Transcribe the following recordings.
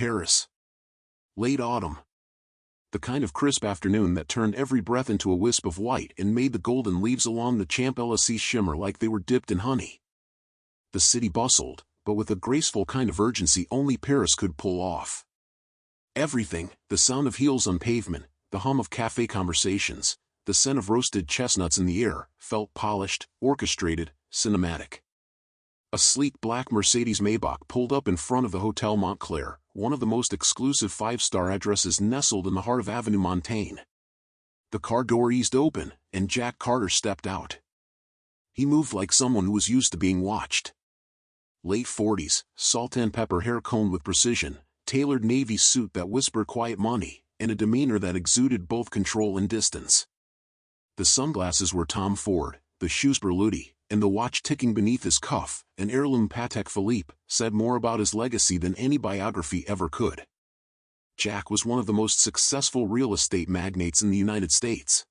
Paris. Late autumn. The kind of crisp afternoon that turned every breath into a wisp of white and made the golden leaves along the Champs-Élysées shimmer like they were dipped in honey. The city bustled, but with a graceful kind of urgency only Paris could pull off. Everything, the sound of heels on pavement, the hum of café conversations, the scent of roasted chestnuts in the air, felt polished, orchestrated, cinematic. A sleek black Mercedes Maybach pulled up in front of the Hotel Montclair, one of the most exclusive five-star addresses nestled in the heart of Avenue Montaigne. The car door eased open, and Jack Carter stepped out. He moved like someone who was used to being watched. Late 40s, salt and pepper hair combed with precision, tailored navy suit that whispered quiet money, and a demeanor that exuded both control and distance. The sunglasses were Tom Ford, the shoes Berluti, and the watch ticking beneath his cuff, an heirloom Patek Philippe, said more about his legacy than any biography ever could. Jack was one of the most successful real estate magnates in the United States.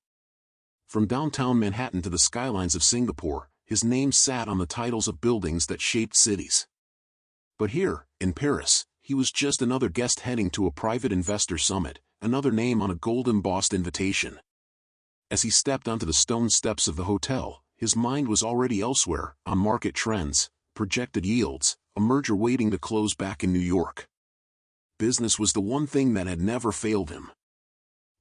From downtown Manhattan to the skylines of Singapore, his name sat on the titles of buildings that shaped cities. But here, in Paris, he was just another guest heading to a private investor summit, another name on a gold-embossed invitation. As he stepped onto the stone steps of the hotel, his mind was already elsewhere, on market trends, projected yields, a merger waiting to close back in New York. Business was the one thing that had never failed him.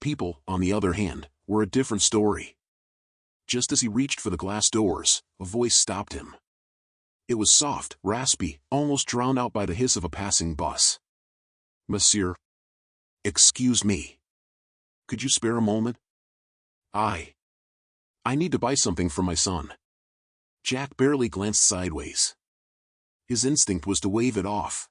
People, on the other hand, were a different story. Just as he reached for the glass doors, a voice stopped him. It was soft, raspy, almost drowned out by the hiss of a passing bus. "Monsieur." "Excuse me. Could you spare a moment? I need to buy something for my son." Jack barely glanced sideways. His instinct was to wave it off.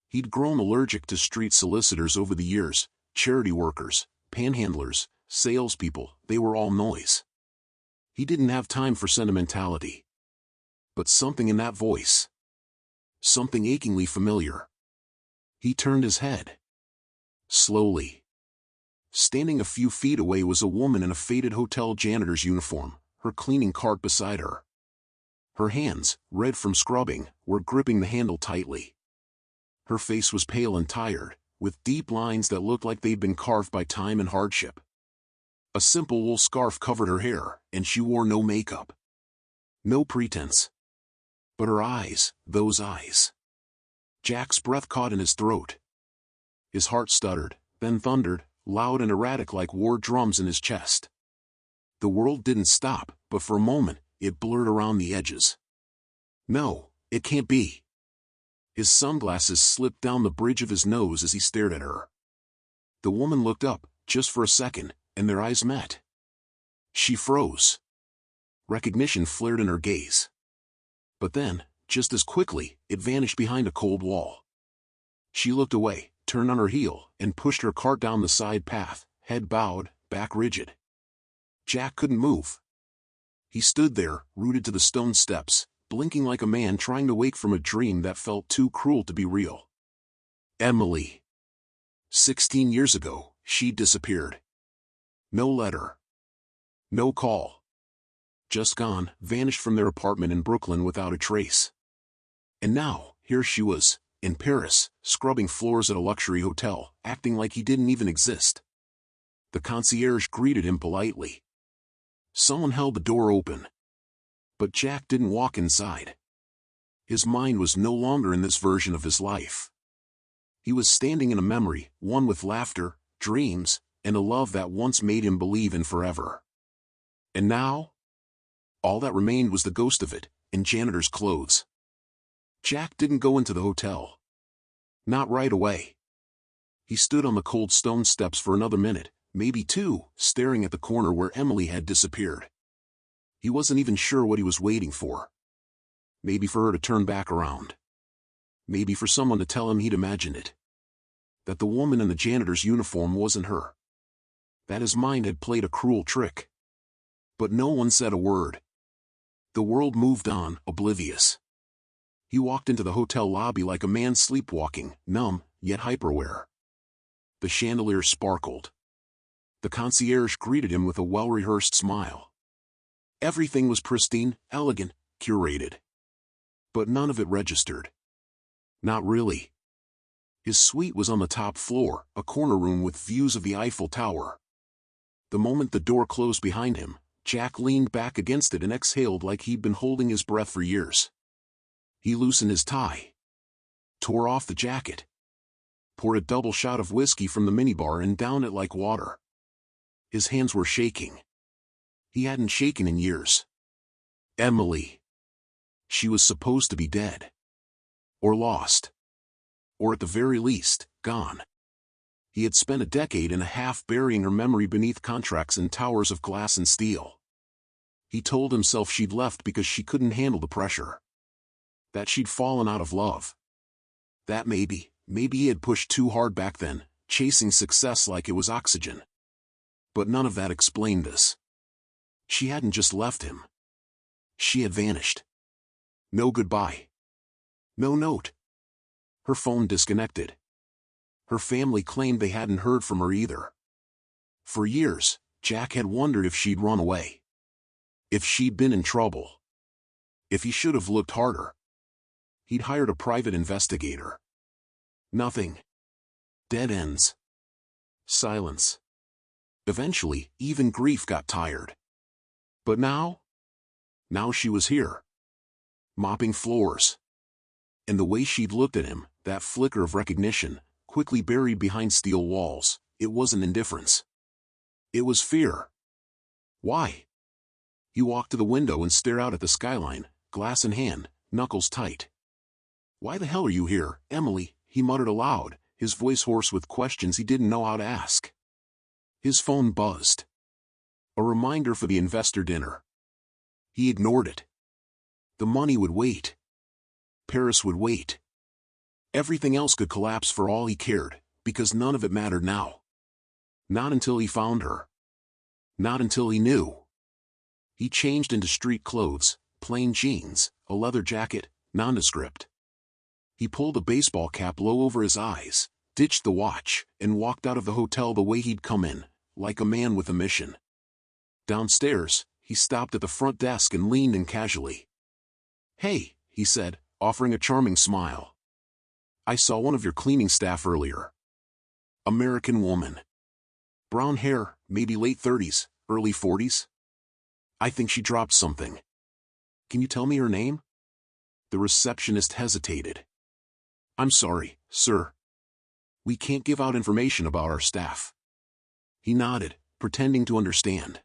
He'd grown allergic to street solicitors over the years, charity workers, panhandlers, salespeople, they were all noise. He didn't have time for sentimentality. But something in that voice. Something achingly familiar. He turned his head. Slowly. Standing a few feet away was a woman in a faded hotel janitor's uniform, her cleaning cart beside her. Her hands, red from scrubbing, were gripping the handle tightly. Her face was pale and tired, with deep lines that looked like they'd been carved by time and hardship. A simple wool scarf covered her hair, and she wore no makeup. No pretense. But her eyes, those eyes. Jack's breath caught in his throat. His heart stuttered, then thundered, loud and erratic like war drums in his chest. The world didn't stop, but for a moment, it blurred around the edges. No, it can't be. His sunglasses slipped down the bridge of his nose as he stared at her. The woman looked up, just for a second, and their eyes met. She froze. Recognition flared in her gaze. But then, just as quickly, it vanished behind a cold wall. She looked away, turned on her heel, and pushed her cart down the side path, head bowed, back rigid. Jack couldn't move. He stood there, rooted to the stone steps, blinking like a man trying to wake from a dream that felt too cruel to be real. Emily. 16 years ago, she'd disappeared. No letter. No call. Just gone, vanished from their apartment in Brooklyn without a trace. And now, here she was, in Paris, scrubbing floors at a luxury hotel, acting like he didn't even exist. The concierge greeted him politely. Someone held the door open. But Jack didn't walk inside. His mind was no longer in this version of his life. He was standing in a memory, one with laughter, dreams, and a love that once made him believe in forever. And now? All that remained was the ghost of it, in janitor's clothes. Jack didn't go into the hotel. Not right away. He stood on the cold stone steps for another minute, maybe two, staring at the corner where Emily had disappeared. He wasn't even sure what he was waiting for. Maybe for her to turn back around. Maybe for someone to tell him he'd imagined it. That the woman in the janitor's uniform wasn't her. That his mind had played a cruel trick. But no one said a word. The world moved on, oblivious. He walked into the hotel lobby like a man sleepwalking, numb, yet hyper-aware. The chandelier sparkled. The concierge greeted him with a well-rehearsed smile. Everything was pristine, elegant, curated. But none of it registered. Not really. His suite was on the top floor, a corner room with views of the Eiffel Tower. The moment the door closed behind him, Jack leaned back against it and exhaled like he'd been holding his breath for years. He loosened his tie, tore off the jacket, poured a double shot of whiskey from the minibar and downed it like water. His hands were shaking. He hadn't shaken in years. Emily. She was supposed to be dead. Or lost. Or at the very least, gone. He had spent a decade and a half burying her memory beneath contracts and towers of glass and steel. He told himself she'd left because she couldn't handle the pressure. That she'd fallen out of love. That maybe he had pushed too hard back then, chasing success like it was oxygen. But none of that explained this. She hadn't just left him. She had vanished. No goodbye. No note. Her phone disconnected. Her family claimed they hadn't heard from her either. For years, Jack had wondered if she'd run away. If she'd been in trouble. If he should have looked harder. He'd hired a private investigator. Nothing. Dead ends. Silence. Eventually, even grief got tired. But now she was here. Mopping floors. And the way she'd looked at him, that flicker of recognition, quickly buried behind steel walls, it wasn't indifference. It was fear. Why? He walked to the window and stared out at the skyline, glass in hand, knuckles tight. "Why the hell are you here, Emily?" he muttered aloud, his voice hoarse with questions he didn't know how to ask. His phone buzzed. A reminder for the investor dinner. He ignored it. The money would wait. Paris would wait. Everything else could collapse for all he cared, because none of it mattered now. Not until he found her. Not until he knew. He changed into street clothes, plain jeans, a leather jacket, nondescript. He pulled a baseball cap low over his eyes, ditched the watch, and walked out of the hotel the way he'd come in, like a man with a mission. Downstairs, he stopped at the front desk and leaned in casually. "Hey," he said, offering a charming smile. "I saw one of your cleaning staff earlier. American woman. Brown hair, maybe late 30s, early 40s. I think she dropped something. Can you tell me her name?" The receptionist hesitated. "I'm sorry, sir. We can't give out information about our staff." He nodded, pretending to understand.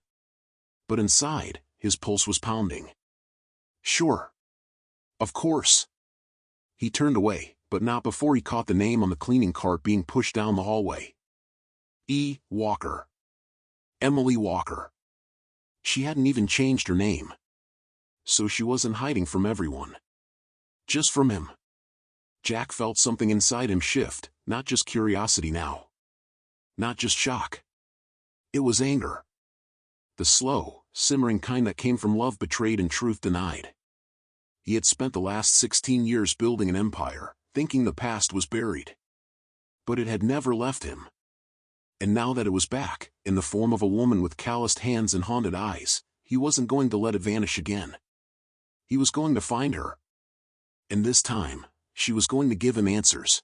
But inside, his pulse was pounding. "Sure. Of course." He turned away, but not before he caught the name on the cleaning cart being pushed down the hallway. E. Walker. Emily Walker. She hadn't even changed her name. So she wasn't hiding from everyone. Just from him. Jack felt something inside him shift, not just curiosity now. Not just shock. It was anger. The slow, simmering kind that came from love betrayed and truth denied. He had spent the last 16 years building an empire, thinking the past was buried. But it had never left him. And now that it was back, in the form of a woman with calloused hands and haunted eyes, he wasn't going to let it vanish again. He was going to find her. And this time, she was going to give him answers.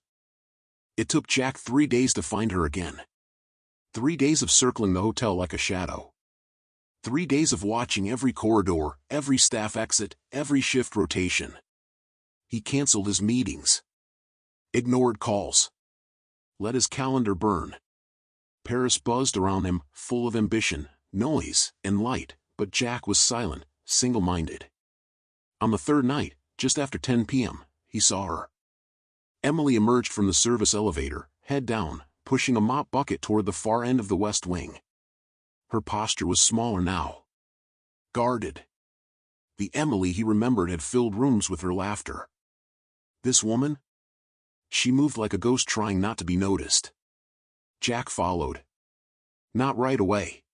It took Jack 3 days to find her again. 3 days of circling the hotel like a shadow. 3 days of watching every corridor, every staff exit, every shift rotation. He canceled his meetings. Ignored calls. Let his calendar burn. Paris buzzed around him, full of ambition, noise, and light, but Jack was silent, single-minded. On the third night, just after 10 p.m., he saw her. Emily emerged from the service elevator, head down, pushing a mop bucket toward the far end of the West Wing. Her posture was smaller now. Guarded. The Emily he remembered had filled rooms with her laughter. This woman? She moved like a ghost trying not to be noticed. Jack followed. Not right away.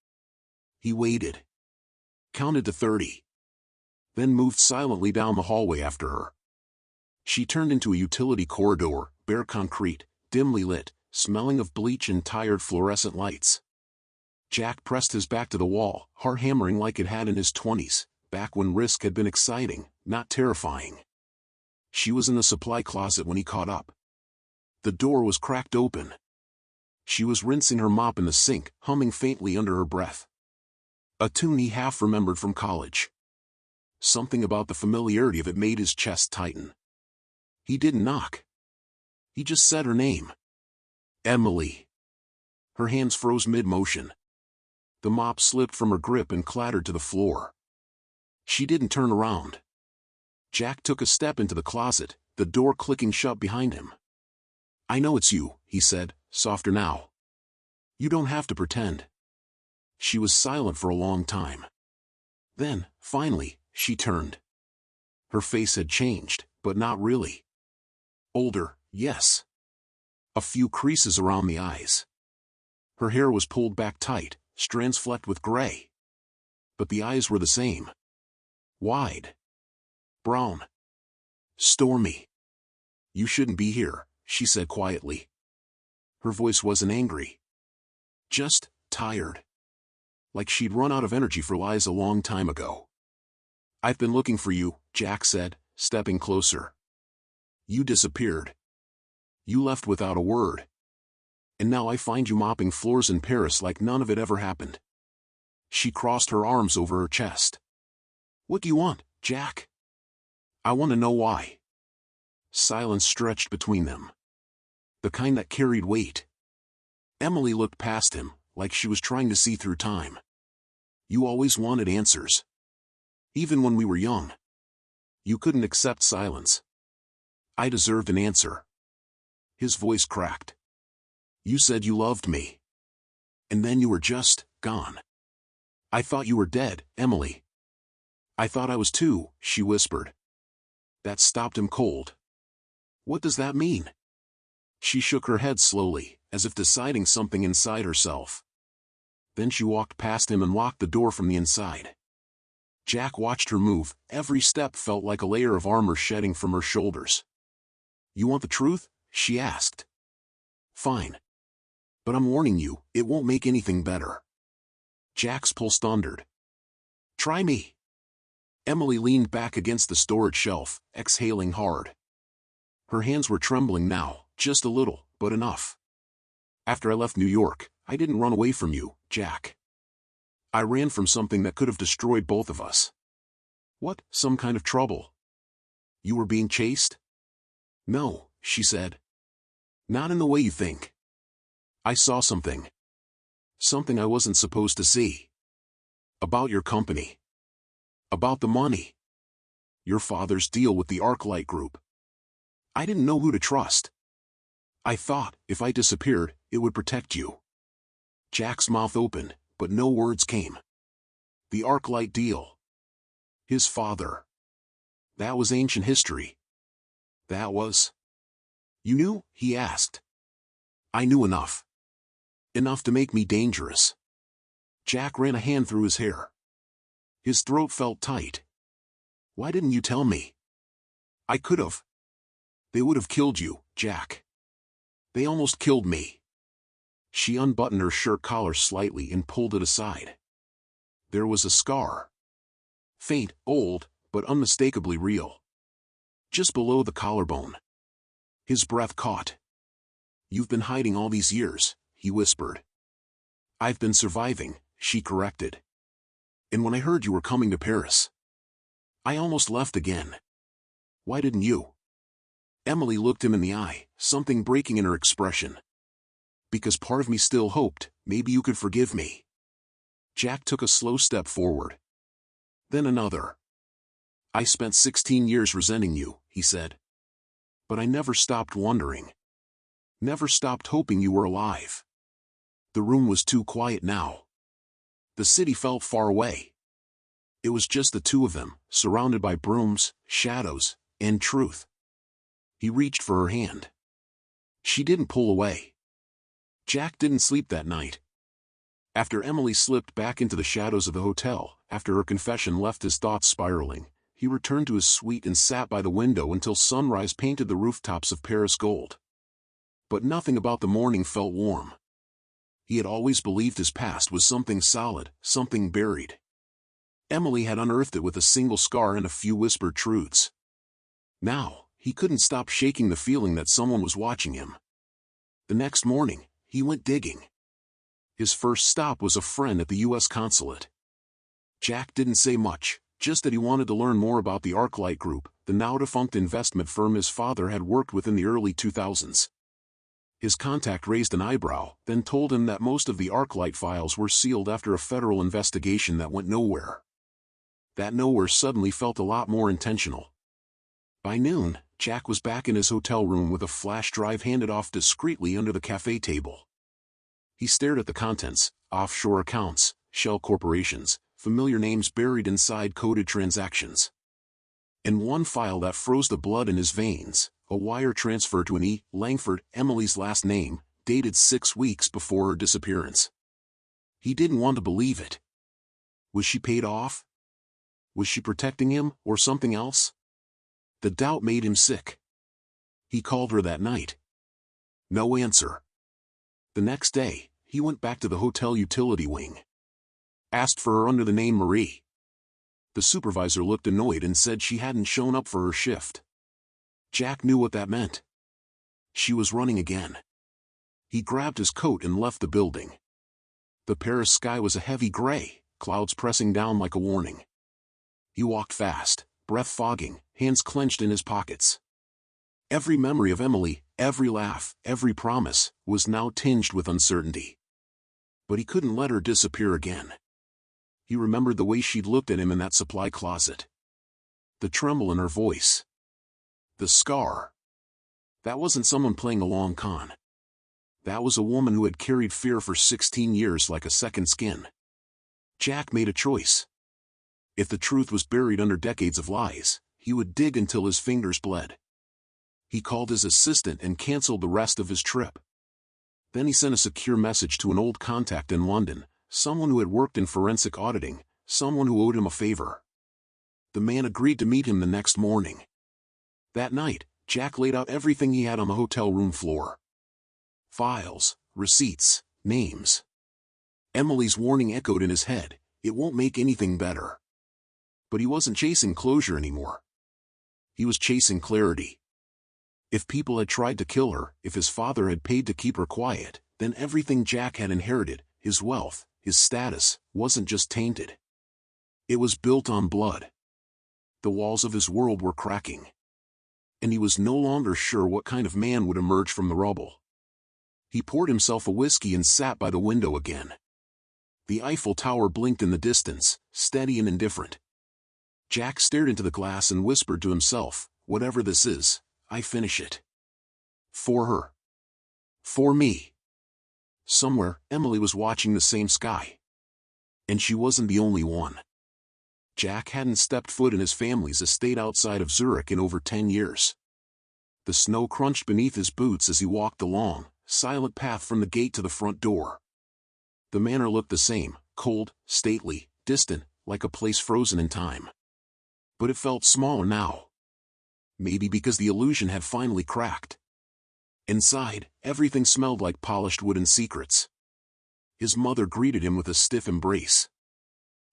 He waited. Counted to 30. Then moved silently down the hallway after her. She turned into a utility corridor, bare concrete, dimly lit, smelling of bleach and tired fluorescent lights. Jack pressed his back to the wall, heart hammering like it had in his 20s, back when risk had been exciting, not terrifying. She was in the supply closet when he caught up. The door was cracked open. She was rinsing her mop in the sink, humming faintly under her breath. A tune he half remembered from college. Something about the familiarity of it made his chest tighten. He didn't knock. He just said her name. Emily. Her hands froze mid-motion. The mop slipped from her grip and clattered to the floor. She didn't turn around. Jack took a step into the closet, the door clicking shut behind him. "I know it's you," he said, softer now. "You don't have to pretend." She was silent for a long time. Then, finally, she turned. Her face had changed, but not really. Older, yes. A few creases around the eyes. Her hair was pulled back tight, strands flecked with gray. But the eyes were the same. Wide. Brown. Stormy. "You shouldn't be here," she said quietly. Her voice wasn't angry. Just tired. Like she'd run out of energy for lies a long time ago. "I've been looking for you," Jack said, stepping closer. "You disappeared. You left without a word. And now I find you mopping floors in Paris like none of it ever happened." She crossed her arms over her chest. "What do you want, Jack?" "I want to know why." Silence stretched between them. The kind that carried weight. Emily looked past him, like she was trying to see through time. "You always wanted answers. Even when we were young. You couldn't accept silence. I deserved an answer." His voice cracked. "You said you loved me. And then you were just gone. I thought you were dead, Emily." "I thought I was too," she whispered. That stopped him cold. "What does that mean?" She shook her head slowly, as if deciding something inside herself. Then she walked past him and locked the door from the inside. Jack watched her move. Every step felt like a layer of armor shedding from her shoulders. "You want the truth?" she asked. "Fine. But I'm warning you, it won't make anything better." Jack's pulse thundered. "Try me." Emily leaned back against the storage shelf, exhaling hard. Her hands were trembling now, just a little, but enough. "After I left New York, I didn't run away from you, Jack. I ran from something that could have destroyed both of us." "What, some kind of trouble?" "You were being chased?" "No," she said. "Not in the way you think. I saw something. Something I wasn't supposed to see. About your company. About the money. Your father's deal with the ArcLight Group. I didn't know who to trust. I thought, if I disappeared, it would protect you." Jack's mouth opened, but no words came. The ArcLight deal. His father. That was ancient history. That was... "You knew?" he asked. "I knew enough. Enough to make me dangerous." Jack ran a hand through his hair. His throat felt tight. "Why didn't you tell me?" "I could have. They would have killed you, Jack. They almost killed me." She unbuttoned her shirt collar slightly and pulled it aside. There was a scar. Faint, old, but unmistakably real. Just below the collarbone. His breath caught. "You've been hiding all these years," he whispered. "I've been surviving," she corrected. "And when I heard you were coming to Paris, I almost left again." "Why didn't you?" Emily looked him in the eye, something breaking in her expression. "Because part of me still hoped, maybe you could forgive me." Jack took a slow step forward. Then another. "I spent 16 years resenting you," he said. "But I never stopped wondering. Never stopped hoping you were alive." The room was too quiet now. The city felt far away. It was just the two of them, surrounded by brooms, shadows, and truth. He reached for her hand. She didn't pull away. Jack didn't sleep that night. After Emily slipped back into the shadows of the hotel, after her confession left his thoughts spiraling, he returned to his suite and sat by the window until sunrise painted the rooftops of Paris gold. But nothing about the morning felt warm. He had always believed his past was something solid, something buried. Emily had unearthed it with a single scar and a few whispered truths. Now, he couldn't stop shaking the feeling that someone was watching him. The next morning, he went digging. His first stop was a friend at the U.S. consulate. Jack didn't say much, just that he wanted to learn more about the ArcLight Group, the now-defunct investment firm his father had worked with in the early 2000s. His contact raised an eyebrow, then told him that most of the ArcLight files were sealed after a federal investigation that went nowhere. That nowhere suddenly felt a lot more intentional. By noon, Jack was back in his hotel room with a flash drive handed off discreetly under the cafe table. He stared at the contents: offshore accounts, shell corporations, familiar names buried inside coded transactions. And one file that froze the blood in his veins, a wire transfer to an E. Langford, Emily's last name, dated 6 weeks before her disappearance. He didn't want to believe it. Was she paid off? Was she protecting him, or something else? The doubt made him sick. He called her that night. No answer. The next day, he went back to the hotel utility wing. Asked for her under the name Marie. The supervisor looked annoyed and said she hadn't shown up for her shift. Jack knew what that meant. She was running again. He grabbed his coat and left the building. The Paris sky was a heavy gray, clouds pressing down like a warning. He walked fast, breath fogging, hands clenched in his pockets. Every memory of Emily, every laugh, every promise, was now tinged with uncertainty. But he couldn't let her disappear again. He remembered the way she'd looked at him in that supply closet. The tremble in her voice. The scar. That wasn't someone playing a long con. That was a woman who had carried fear for 16 years like a second skin. Jack made a choice. If the truth was buried under decades of lies, he would dig until his fingers bled. He called his assistant and canceled the rest of his trip. Then he sent a secure message to an old contact in London, someone who had worked in forensic auditing, someone who owed him a favor. The man agreed to meet him the next morning. That night, Jack laid out everything he had on the hotel room floor. Files, receipts, names. Emily's warning echoed in his head: it won't make anything better. But he wasn't chasing closure anymore. He was chasing clarity. If people had tried to kill her, if his father had paid to keep her quiet, then everything Jack had inherited, his wealth, his status, wasn't just tainted. It was built on blood. The walls of his world were cracking. And he was no longer sure what kind of man would emerge from the rubble. He poured himself a whiskey and sat by the window again. The Eiffel Tower blinked in the distance, steady and indifferent. Jack stared into the glass and whispered to himself, whatever this is, I finish it. For her. For me. Somewhere, Emily was watching the same sky. And she wasn't the only one. Jack hadn't stepped foot in his family's estate outside of Zurich in over 10 years. The snow crunched beneath his boots as he walked the long, silent path from the gate to the front door. The manor looked the same, cold, stately, distant, like a place frozen in time. But it felt smaller now. Maybe because the illusion had finally cracked. Inside, everything smelled like polished wood and secrets. His mother greeted him with a stiff embrace.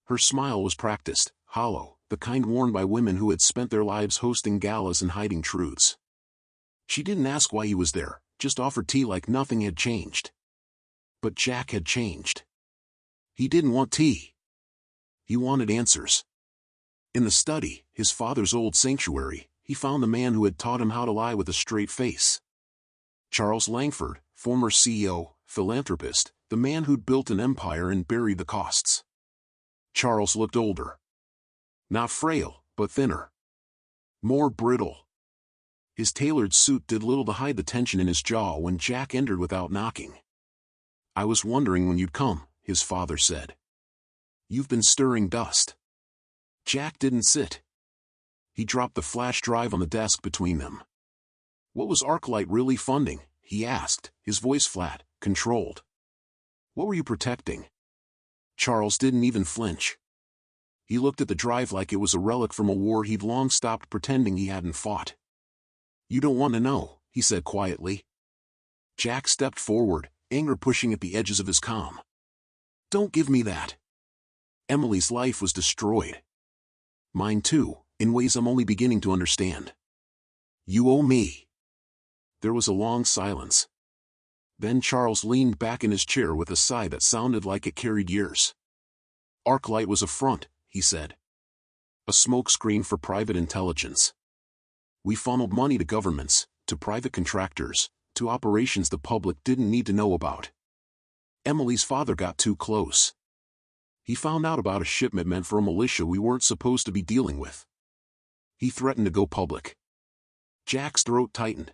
Her smile was practiced, hollow, the kind worn by women who had spent their lives hosting galas and hiding truths. She didn't ask why he was there, just offered tea like nothing had changed. But Jack had changed. He didn't want tea. He wanted answers. In the study, his father's old sanctuary, he found the man who had taught him how to lie with a straight face. Charles Langford, former CEO, philanthropist, the man who'd built an empire and buried the costs. Charles looked older. Not frail, but thinner. More brittle. His tailored suit did little to hide the tension in his jaw when Jack entered without knocking. I was wondering when you'd come, his father said. You've been stirring dust. Jack didn't sit. He dropped the flash drive on the desk between them. What was ArcLight really funding? He asked, his voice flat, controlled. What were you protecting? Charles didn't even flinch. He looked at the drive like it was a relic from a war he'd long stopped pretending he hadn't fought. You don't want to know, he said quietly. Jack stepped forward, anger pushing at the edges of his calm. Don't give me that. Emily's life was destroyed. Mine too, in ways I'm only beginning to understand. You owe me. There was a long silence. Then Charles leaned back in his chair with a sigh that sounded like it carried years. "ArcLight was a front," he said. "A smokescreen for private intelligence. We funneled money to governments, to private contractors, to operations the public didn't need to know about. Emily's father got too close. He found out about a shipment meant for a militia we weren't supposed to be dealing with. He threatened to go public." Jack's throat tightened.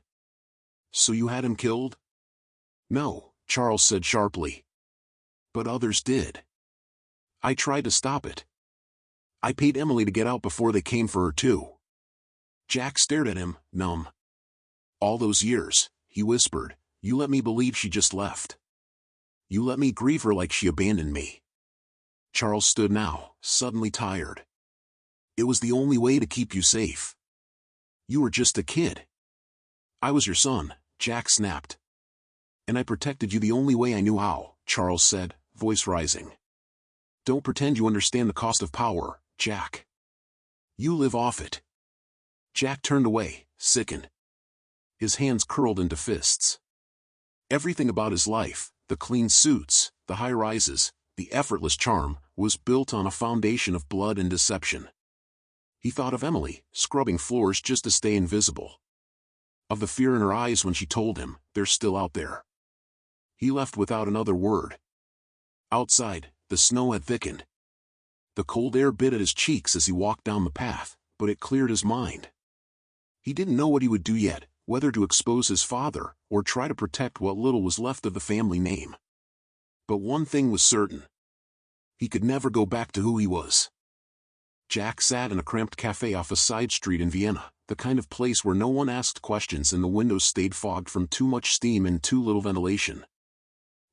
"So you had him killed?" "No," Charles said sharply. "But others did. I tried to stop it. I paid Emily to get out before they came for her too." Jack stared at him, numb. "All those years," he whispered, "you let me believe she just left. You let me grieve her like she abandoned me." Charles stood now, suddenly tired. "It was the only way to keep you safe. You were just a kid." "I was your son," Jack snapped. "And I protected you the only way I knew how," Charles said, voice rising. "Don't pretend you understand the cost of power, Jack. You live off it." Jack turned away, sickened. His hands curled into fists. Everything about his life, the clean suits, the high rises, the effortless charm, was built on a foundation of blood and deception. He thought of Emily, scrubbing floors just to stay invisible. Of the fear in her eyes when she told him, "They're still out there." He left without another word. Outside, the snow had thickened. The cold air bit at his cheeks as he walked down the path, but it cleared his mind. He didn't know what he would do yet, whether to expose his father, or try to protect what little was left of the family name. But one thing was certain. He could never go back to who he was. Jack sat in a cramped cafe off a side street in Vienna, the kind of place where no one asked questions and the windows stayed fogged from too much steam and too little ventilation.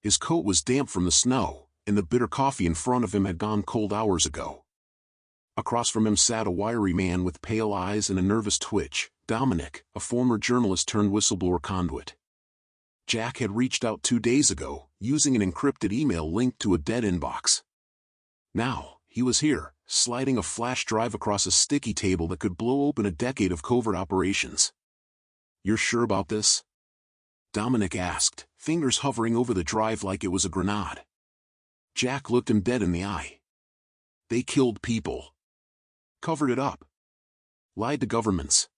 His coat was damp from the snow, and the bitter coffee in front of him had gone cold hours ago. Across from him sat a wiry man with pale eyes and a nervous twitch, Dominic, a former journalist turned whistleblower conduit. Jack had reached out 2 days ago, using an encrypted email linked to a dead inbox. Now, he was here, sliding a flash drive across a sticky table that could blow open a decade of covert operations. "You're sure about this?" Dominic asked, fingers hovering over the drive like it was a grenade. Jack looked him dead in the eye. "They killed people. Covered it up. Lied to governments.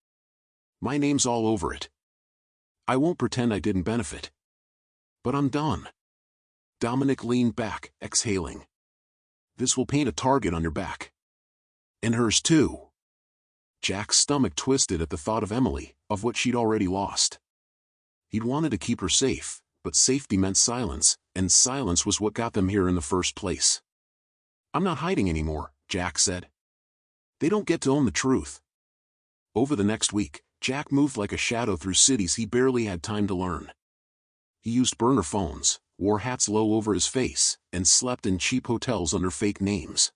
My name's all over it. I won't pretend I didn't benefit. But I'm done." Dominic leaned back, exhaling. "This will paint a target on your back. And hers too." Jack's stomach twisted at the thought of Emily, of what she'd already lost. He'd wanted to keep her safe, but safety meant silence, and silence was what got them here in the first place. "I'm not hiding anymore," Jack said. "They don't get to own the truth." Over the next week, Jack moved like a shadow through cities he barely had time to learn. He used burner phones, wore hats low over his face, and slept in cheap hotels under fake names.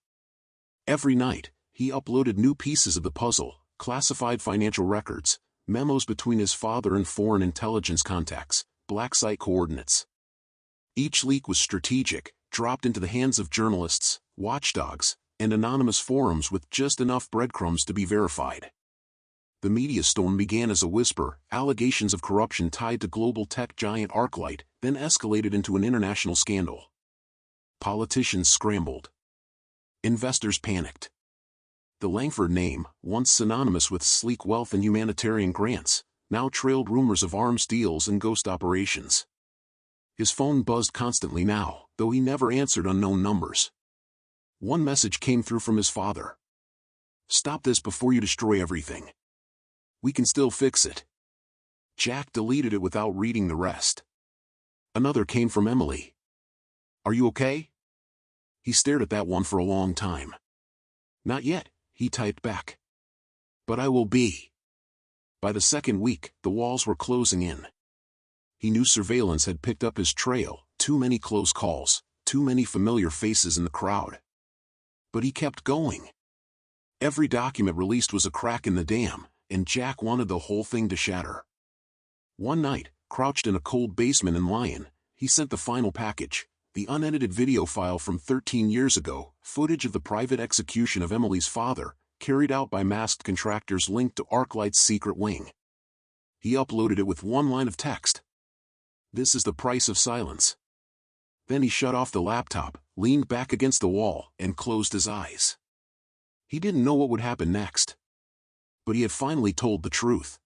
Every night, he uploaded new pieces of the puzzle, classified financial records, memos between his father and foreign intelligence contacts, black site coordinates. Each leak was strategic, dropped into the hands of journalists, watchdogs, and anonymous forums with just enough breadcrumbs to be verified. The media storm began as a whisper, allegations of corruption tied to global tech giant ArcLight, then escalated into an international scandal. Politicians scrambled. Investors panicked. The Langford name, once synonymous with sleek wealth and humanitarian grants, now trailed rumors of arms deals and ghost operations. His phone buzzed constantly now, though he never answered unknown numbers. One message came through from his father. "Stop this before you destroy everything. We can still fix it." Jack deleted it without reading the rest. Another came from Emily. "Are you okay?" He stared at that one for a long time. "Not yet," he typed back. "But I will be." By the second week, the walls were closing in. He knew surveillance had picked up his trail, too many close calls, too many familiar faces in the crowd. But he kept going. Every document released was a crack in the dam, and Jack wanted the whole thing to shatter. One night, crouched in a cold basement in Lyon, he sent the final package, the unedited video file from 13 years ago, footage of the private execution of Emily's father, carried out by masked contractors linked to ArcLight's secret wing. He uploaded it with one line of text. This is the price of silence. Then he shut off the laptop, leaned back against the wall, and closed his eyes. He didn't know what would happen next. But he had finally told the truth.